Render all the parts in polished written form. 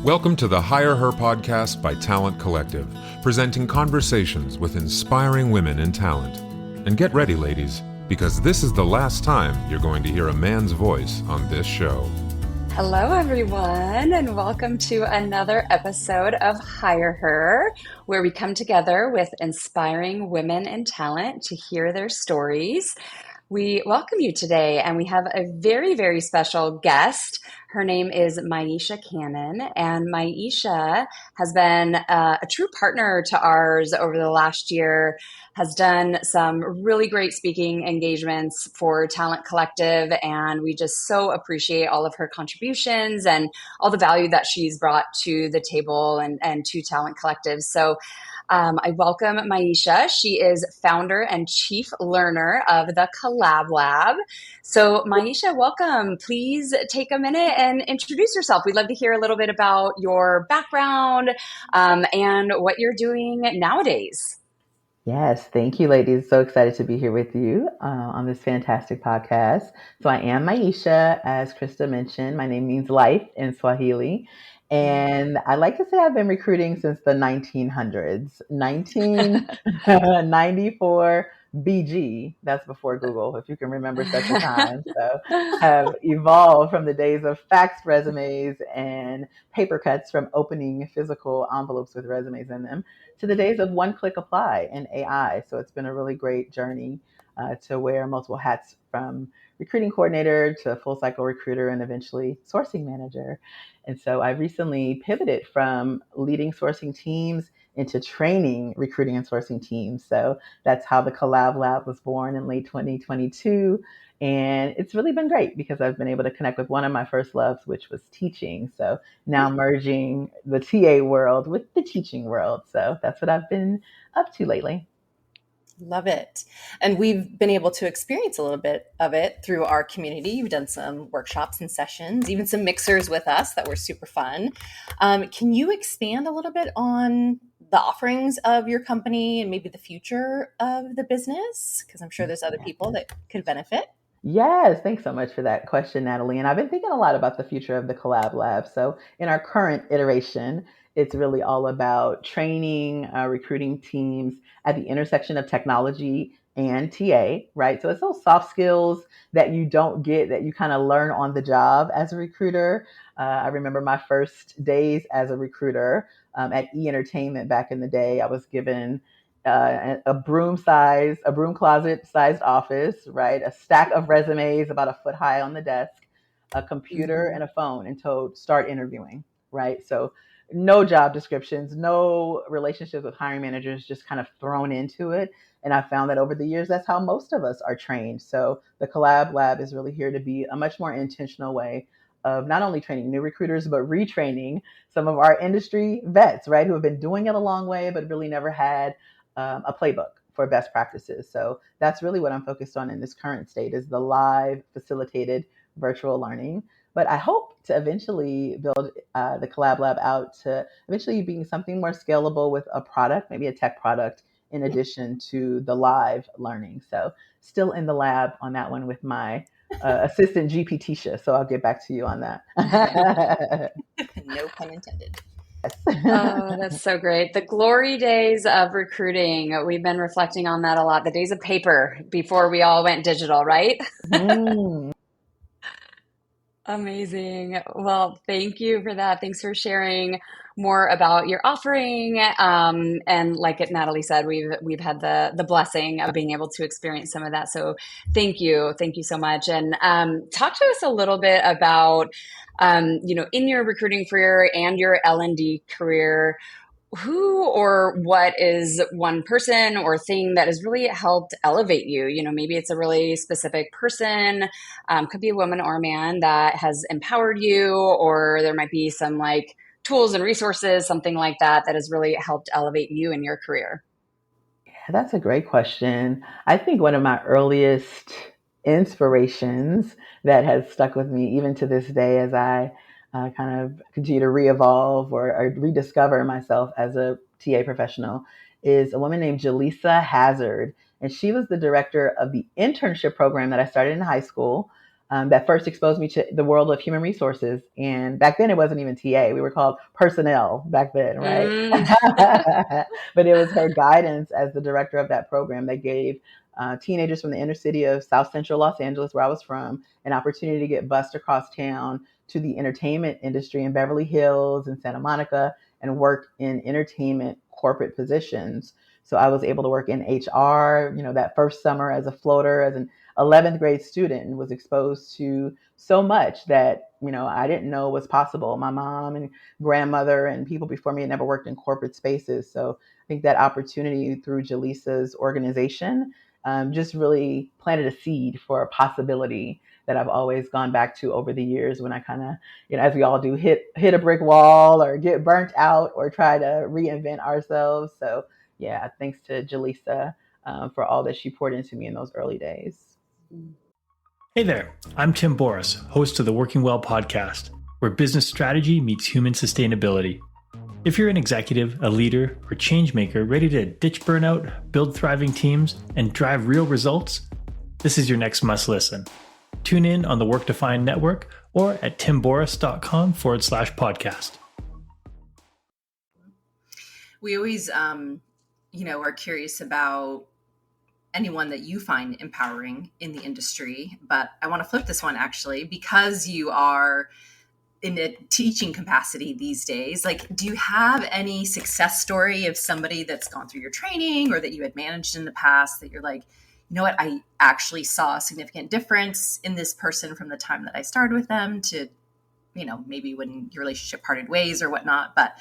Welcome to the Hire Her podcast by Talent Collective, presenting conversations with inspiring women in talent. And get ready, ladies, because this is the last time you're going to hear a man's voice on this show. Hello, everyone, and welcome to another episode of Hire Her, where we come together with inspiring women in talent to hear their stories. We welcome you today, and we have a very, very special guest. Her name is Maisha Cannon, and Maisha has been a true partner to ours over the last year, has done some really great speaking engagements for Talent Collective, and we just so appreciate all of her contributions and all the value that she's brought to the table and to Talent Collective. So I welcome Maisha. She is founder and chief learner of the Collab Lab. So Maisha, welcome. Please take a minute and introduce yourself. We'd love to hear a little bit about your background and what you're doing nowadays. Yes, thank you, ladies. So excited to be here with you on this fantastic podcast. So I am Maisha, as Krista mentioned. My name means life in Swahili. And I like to say I've been recruiting since the 1900s, 1994 BG. That's before Google, if you can remember such a time. So have evolved from the days of faxed resumes and paper cuts from opening physical envelopes with resumes in them to the days of one-click apply and AI. So it's been a really great journey to wear multiple hats, from recruiting coordinator to full cycle recruiter and eventually sourcing manager. And so I recently pivoted from leading sourcing teams into training recruiting and sourcing teams. So that's how the Collab Lab was born in late 2022. And it's really been great because I've been able to connect with one of my first loves, which was teaching. So now merging the TA world with the teaching world. So that's what I've been up to lately. Love it. And we've been able to experience a little bit of it through our community. You've done some workshops and sessions, even some mixers with us that were super fun. Can you expand a little bit on the offerings of your company and maybe the future of the business? Because I'm sure there's other people that could benefit. Yes, thanks so much for that question, Natalie. And I've been thinking a lot about the future of the Collab Lab. So in our current iteration, it's really all about training, recruiting teams at the intersection of technology and TA, right? So it's those soft skills that you don't get, that you kind of learn on the job as a recruiter. I remember my first days as a recruiter at E Entertainment back in the day. I was given a broom closet sized office, right? A stack of resumes about a foot high on the desk, a computer and a phone, and told start interviewing, right? So no job descriptions, no relationships with hiring managers, just kind of thrown into it. And I found that over the years, that's how most of us are trained. So the Collab Lab is really here to be a much more intentional way of not only training new recruiters, but retraining some of our industry vets, right? Who have been doing it a long way, but really never had a playbook for best practices. So that's really what I'm focused on in this current state, is the live facilitated virtual learning. But I hope to eventually build the Collab Lab out to eventually being something more scalable with a product, maybe a tech product, in addition to the live learning. So still in the lab on that one with my assistant GPT-sha. So I'll get back to you on that. No pun intended. Oh, that's so great. The glory days of recruiting. We've been reflecting on that a lot. The days of paper before we all went digital, right? Amazing. Well, thank you for that. Thanks for sharing more about your offering. And like Natalie said, we've had the blessing of being able to experience some of that. So thank you so much. And talk to us a little bit about in your recruiting career and your L&D career, who or what is one person or thing that has really helped elevate you? Maybe it's a really specific person, could be a woman or a man, that has empowered you, or there might be some like tools and resources, something like that has really helped elevate you in your career. Yeah, that's a great question. I think one of my earliest inspirations that has stuck with me even to this day, as I kind of continue to re-evolve or rediscover myself as a TA professional, is a woman named Jaleesa Hazard. And she was the director of the internship program that I started in high school that first exposed me to the world of human resources. And back then it wasn't even TA. We were called personnel back then, right? Mm. But it was her guidance as the director of that program that gave teenagers from the inner city of South Central Los Angeles, where I was from, an opportunity to get bused across town to the entertainment industry in Beverly Hills and Santa Monica and work in entertainment corporate positions. So I was able to work in HR, that first summer as a floater, as an 11th grade student, and was exposed to so much that, I didn't know was possible. My mom and grandmother and people before me had never worked in corporate spaces. So I think that opportunity through Jaleesa's organization just really planted a seed for a possibility that I've always gone back to over the years when I kind of, as we all do, hit a brick wall or get burnt out or try to reinvent ourselves. So yeah, thanks to Jaleesa for all that she poured into me in those early days. Hey there, I'm Tim Boris, host of the Working Well podcast, where business strategy meets human sustainability. If you're an executive, a leader, or change maker ready to ditch burnout, build thriving teams, and drive real results, this is your next must listen. Tune in on the Work Defined Network or at timboris.com/podcast. We always, are curious about anyone that you find empowering in the industry, but I want to flip this one actually, because you are in a teaching capacity these days. Like, do you have any success story of somebody that's gone through your training or that you had managed in the past that you're like, you know what, I actually saw a significant difference in this person from the time that I started with them to, maybe when your relationship parted ways or whatnot, but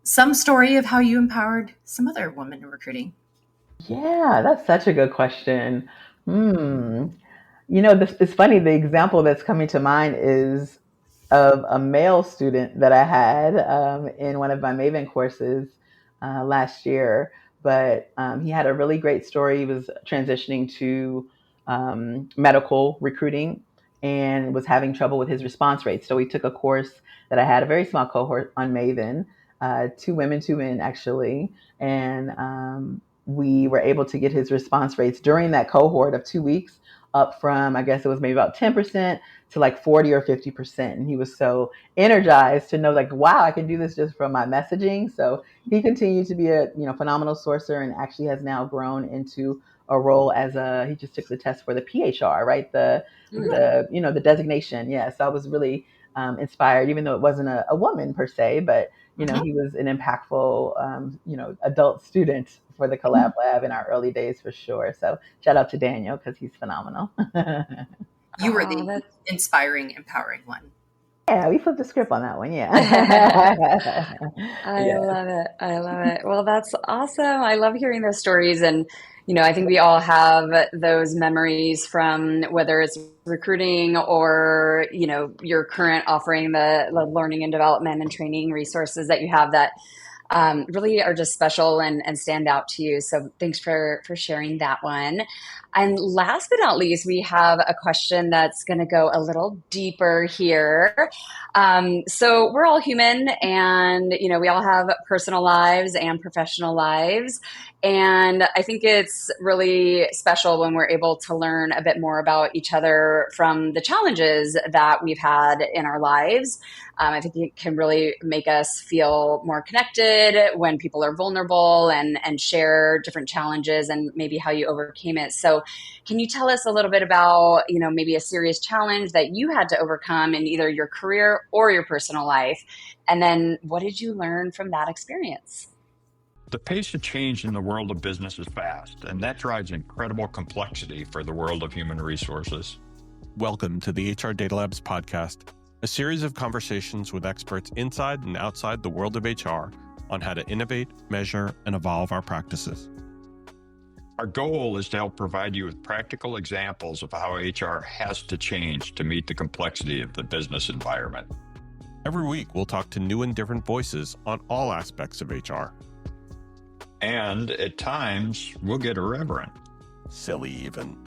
some story of how you empowered some other woman in recruiting? Yeah, that's such a good question. It's funny. The example that's coming to mind is of a male student that I had in one of my Maven courses last year. But he had a really great story. He was transitioning to medical recruiting and was having trouble with his response rate. So he took a course that I had, a very small cohort on Maven, 2 women, 2 men actually. And we were able to get his response rates during that cohort of 2 weeks up from, I guess it was maybe about 10% to like 40 or 50%. And he was so energized to know like, wow, I can do this just from my messaging. So he continued to be a phenomenal sourcer and actually has now grown into a role as he just took the test for the PHR, right? The designation. Yeah. So I was really inspired, even though it wasn't a woman per se, but he was an impactful, adult student for the Collab Lab in our early days for sure. So shout out to Daniel because he's phenomenal. You were the inspiring, empowering one. Yeah, we flipped the script on that one. Yeah. I love it. I love it. Well, that's awesome. I love hearing those stories. And, I think we all have those memories from whether it's recruiting or, your current offering, the learning and development and training resources that you have that really are just special and stand out to you. So thanks for sharing that one. And last but not least, we have a question that's going to go a little deeper here. So we're all human and, we all have personal lives and professional lives. And I think it's really special when we're able to learn a bit more about each other from the challenges that we've had in our lives. I think it can really make us feel more connected when people are vulnerable and share different challenges and maybe how you overcame it. So can you tell us a little bit about, maybe a serious challenge that you had to overcome in either your career or your personal life? And then what did you learn from that experience? The pace of change in the world of business is fast, and that drives incredible complexity for the world of human resources. Welcome to the HR Data Labs podcast, a series of conversations with experts inside and outside the world of HR on how to innovate, measure, and evolve our practices. Our goal is to help provide you with practical examples of how HR has to change to meet the complexity of the business environment. Every week, we'll talk to new and different voices on all aspects of HR. And at times, we'll get irreverent. Silly even.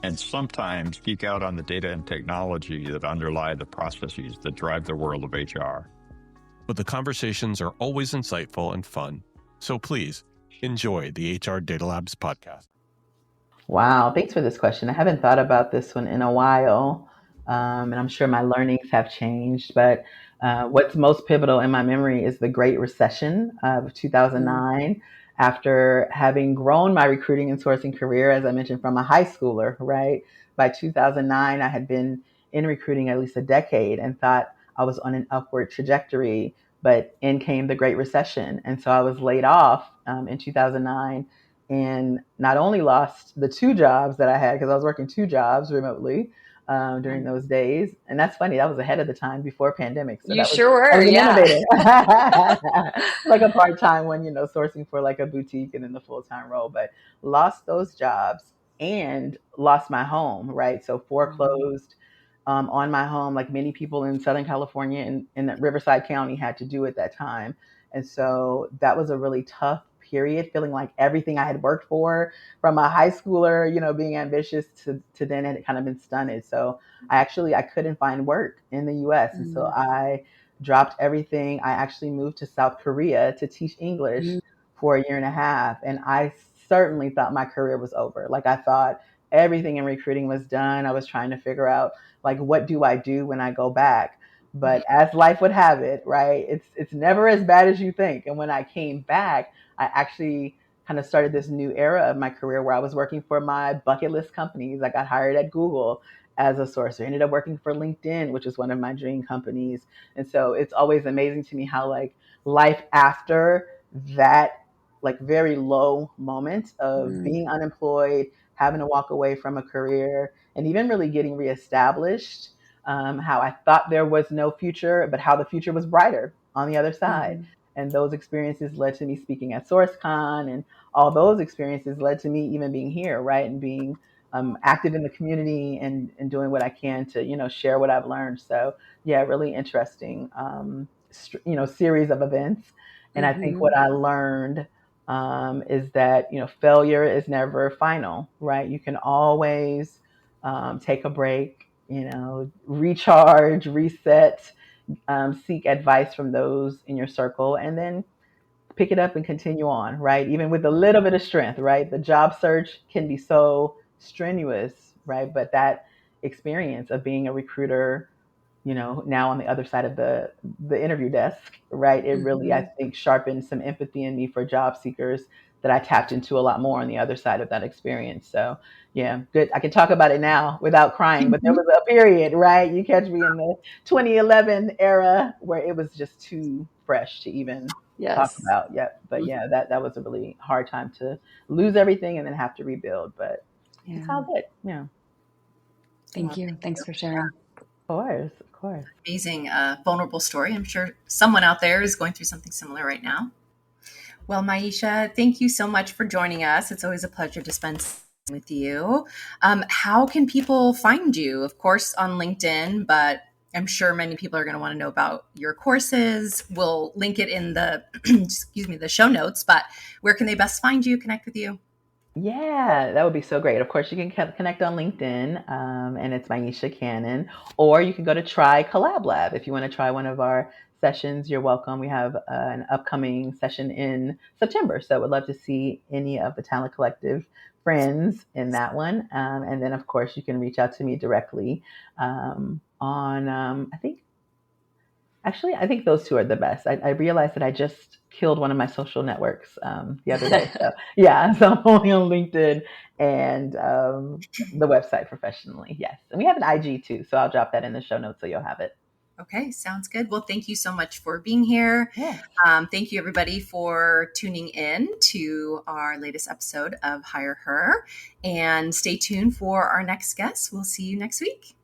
And sometimes geek out on the data and technology that underlie the processes that drive the world of HR. But the conversations are always insightful and fun. So please, enjoy the HR Data Labs podcast. Wow, thanks for this question. I haven't thought about this one in a while, and I'm sure my learnings have changed. But what's most pivotal in my memory is the Great Recession of Mm, 2009. After having grown my recruiting and sourcing career, as I mentioned, from a high schooler, right? By 2009, I had been in recruiting at least a decade and thought I was on an upward trajectory. But in came the Great Recession. And so I was laid off in 2009 and not only lost the two jobs that I had because I was working two jobs remotely during mm. those days, and that's funny. That was ahead of the time before pandemic, so You that was sure I were, was an yeah. innovator, like a part time one, sourcing for like a boutique and then the full time role. But lost those jobs and lost my home. Right, so Mhm, foreclosed on my home, like many people in Southern California and in Riverside County had to do at that time. And so that was a really tough period, feeling like everything I had worked for from a high schooler, being ambitious to then it had kind of been stunted. So I couldn't find work in the US. And so mm, I dropped everything. I actually moved to South Korea to teach English mm, for a year and a half. And I certainly thought my career was over. Like I thought everything in recruiting was done. I was trying to figure out like what do I do when I go back? But as life would have it, right? It's never as bad as you think. And when I came back, I actually kind of started this new era of my career where I was working for my bucket list companies. I got hired at Google as a sourcer, ended up working for LinkedIn, which is one of my dream companies. And so it's always amazing to me how like life after that like very low moment of mm, being unemployed, having to walk away from a career, and even really getting reestablished. How I thought there was no future, but how the future was brighter on the other side. mhm, And those experiences led to me speaking at SourceCon, and all those experiences led to me even being here, right, and being active in the community and doing what I can to share what I've learned. So yeah, really interesting series of events. And I think mhm, what I learned is that failure is never final, right? You can always take a break, recharge, reset, seek advice from those in your circle, and then pick it up and continue on, right? Even with a little bit of strength, right? The job search can be so strenuous, right? But that experience of being a recruiter, now on the other side of the interview desk, right? It really, I mhm. think, sharpened some empathy in me for job seekers that I tapped into a lot more on the other side of that experience. So yeah, good. I can talk about it now without crying, but there was a period, right? You catch me in the 2011 era where it was just too fresh to even talk Yes. about. Yep. But yeah, that was a really hard time to lose everything and then have to rebuild. But it's Yeah. all good. Yeah. Thank Well, you. thank you. Thanks for sharing. Of course. Of course. Amazing, vulnerable story. I'm sure someone out there is going through something similar right now. Well, Maisha, thank you so much for joining us. It's always a pleasure to spend time with you. How can people find you? Of course, on LinkedIn, but I'm sure many people are going to want to know about your courses. We'll link it in the excuse me, the show notes. But where can they best find you? Connect with you? Yeah, that would be so great. Of course, you can connect on LinkedIn, and it's Maisha Cannon, or you can go to try Collab Lab if you want to try one of our sessions. You're welcome. We have an upcoming session in September, so would love to see any of the Talent Collective friends in that one. And then, of course, you can reach out to me directly on I think those two are the best. I realized that I just killed one of my social networks the other day. So yeah, so I'm only on LinkedIn and the website professionally. Yes, and we have an IG too, so I'll drop that in the show notes so you'll have it. Okay, sounds good. Well, thank you so much for being here. Yeah. Thank you, everybody, for tuning in to our latest episode of Hire Her. And stay tuned for our next guest. We'll see you next week.